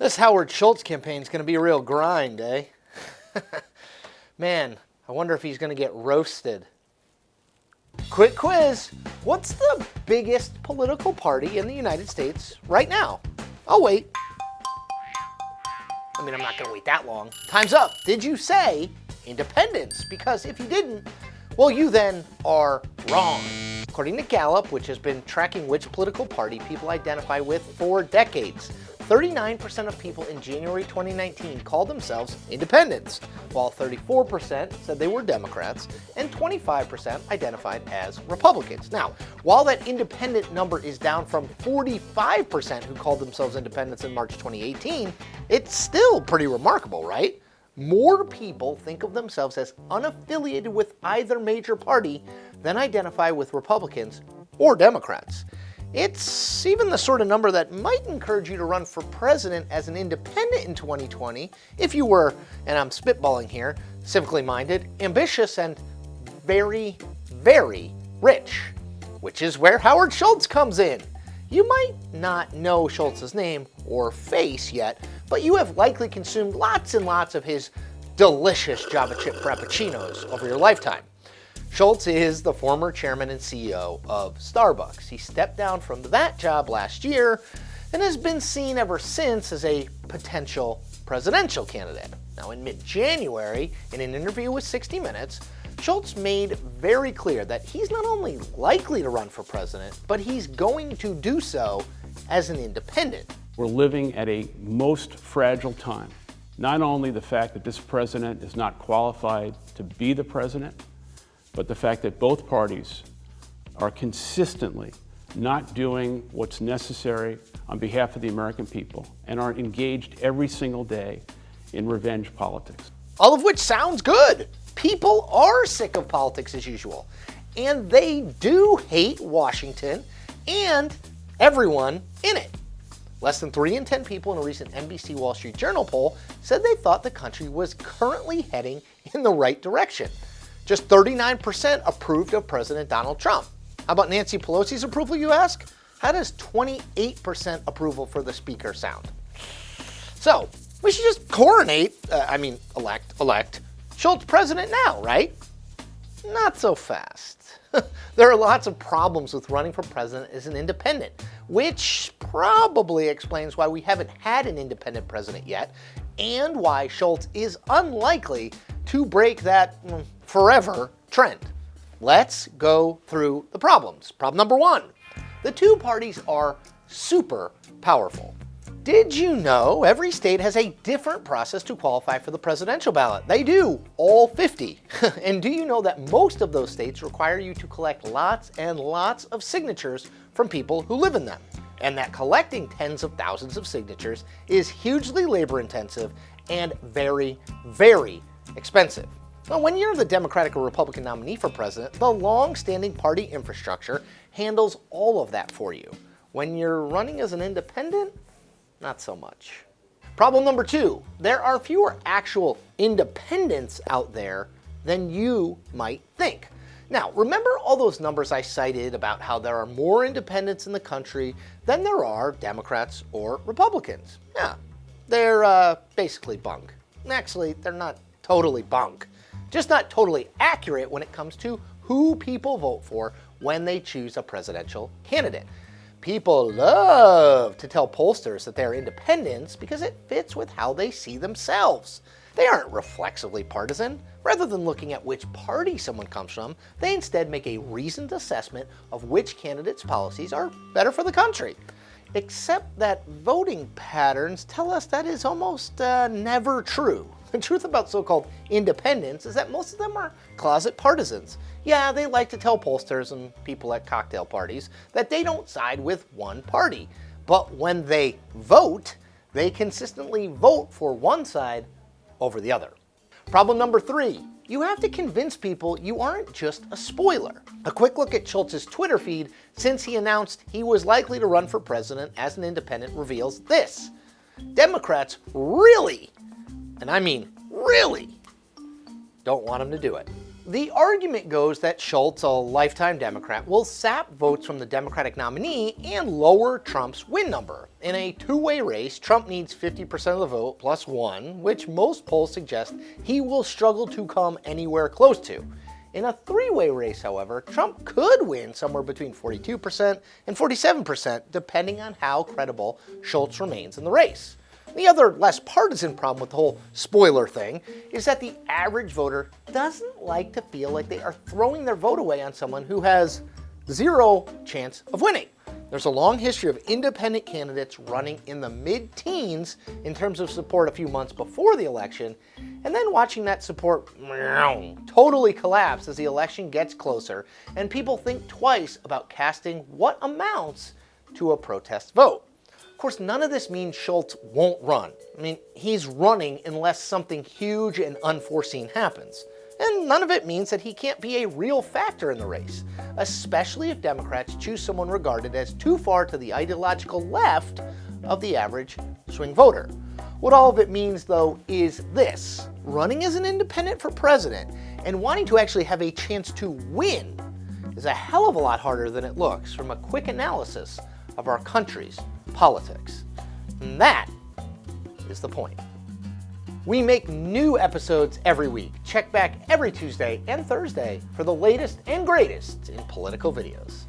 This Howard Schultz campaign is going to be a real grind, eh? Man, I wonder if he's going to get roasted. Quick quiz. What's the biggest political party in the United States right now? I'll wait. I'm not going to wait that long. Time's up. Did you say independence? Because if you didn't, well, you then are wrong. According to Gallup, which has been tracking which political party people identify with for decades, 39% of people in January 2019 called themselves independents, while 34% said they were Democrats and 25% identified as Republicans. Now, while that independent number is down from 45% who called themselves independents in March 2018, it's still pretty remarkable, right? More people think of themselves as unaffiliated with either major party than identify with Republicans or Democrats. It's even the sort of number that might encourage you to run for president as an independent in 2020 if you were, and I'm spitballing here, civically minded, ambitious, and very, very rich, which is where Howard Schultz comes in. You might not know Schultz's name or face yet, but you have likely consumed lots and lots of his delicious Java chip frappuccinos over your lifetime. Schultz is the former chairman and CEO of Starbucks. He stepped down from that job last year and has been seen ever since as a potential presidential candidate. Now, in mid-January, in an interview with 60 Minutes, Schultz made very clear that he's not only likely to run for president, but he's going to do so as an independent. We're living at a most fragile time. Not only the fact that this president is not qualified to be the president, but the fact that both parties are consistently not doing what's necessary on behalf of the American people and are engaged every single day in revenge politics. All of which sounds good. People are sick of politics as usual, and they do hate Washington and everyone in it. Less than 3 in 10 people in a recent NBC Wall Street Journal poll said they thought the country was currently heading in the right direction. Just 39% approved of President Donald Trump. How about Nancy Pelosi's approval, you ask? How does 28% approval for the speaker sound? So, we should just elect Schultz president now, right? Not so fast. There are lots of problems with running for president as an independent, which probably explains why we haven't had an independent president yet, and why Schultz is unlikely to break that forever trend. Let's go through the problems. Problem number 1, the two parties are super powerful. Did you know every state has a different process to qualify for the presidential ballot? They do, all 50. And do you know that most of those states require you to collect lots and lots of signatures from people who live in them? And that collecting tens of thousands of signatures is hugely labor intensive and very, very expensive. Now, when you're the Democratic or Republican nominee for president, the long-standing party infrastructure handles all of that for you. When you're running as an independent, not so much. Problem number 2, there are fewer actual independents out there than you might think. Now, remember all those numbers I cited about how there are more independents in the country than there are Democrats or Republicans? Yeah, they're basically bunk. Actually, they're not totally bunk. Just not totally accurate when it comes to who people vote for when they choose a presidential candidate. People love to tell pollsters that they're independents because it fits with how they see themselves. They aren't reflexively partisan. Rather than looking at which party someone comes from, they instead make a reasoned assessment of which candidate's policies are better for the country. Except that voting patterns tell us that is almost never true. The truth about so-called independents is that most of them are closet partisans. Yeah, they like to tell pollsters and people at cocktail parties that they don't side with one party. But when they vote, they consistently vote for one side over the other. Problem number 3, you have to convince people you aren't just a spoiler. A quick look at Schultz's Twitter feed since he announced he was likely to run for president as an independent reveals this. Democrats really, and I mean really, don't want him to do it. The argument goes that Schultz, a lifetime Democrat, will sap votes from the Democratic nominee and lower Trump's win number. In a two-way race, Trump needs 50% of the vote plus one, which most polls suggest he will struggle to come anywhere close to. In a three-way race, however, Trump could win somewhere between 42% and 47%, depending on how credible Schultz remains in the race. The other less partisan problem with the whole spoiler thing is that the average voter doesn't like to feel like they are throwing their vote away on someone who has zero chance of winning. There's a long history of independent candidates running in the mid-teens in terms of support a few months before the election, and then watching that support totally collapse as the election gets closer and people think twice about casting what amounts to a protest vote. Of course, none of this means Schultz won't run. I mean, he's running unless something huge and unforeseen happens. And none of it means that he can't be a real factor in the race, especially if Democrats choose someone regarded as too far to the ideological left of the average swing voter. What all of it means, though, is this: running as an independent for president and wanting to actually have a chance to win is a hell of a lot harder than it looks from a quick analysis of our country's politics. And that is the point. We make new episodes every week. Check back every Tuesday and Thursday for the latest and greatest in political videos.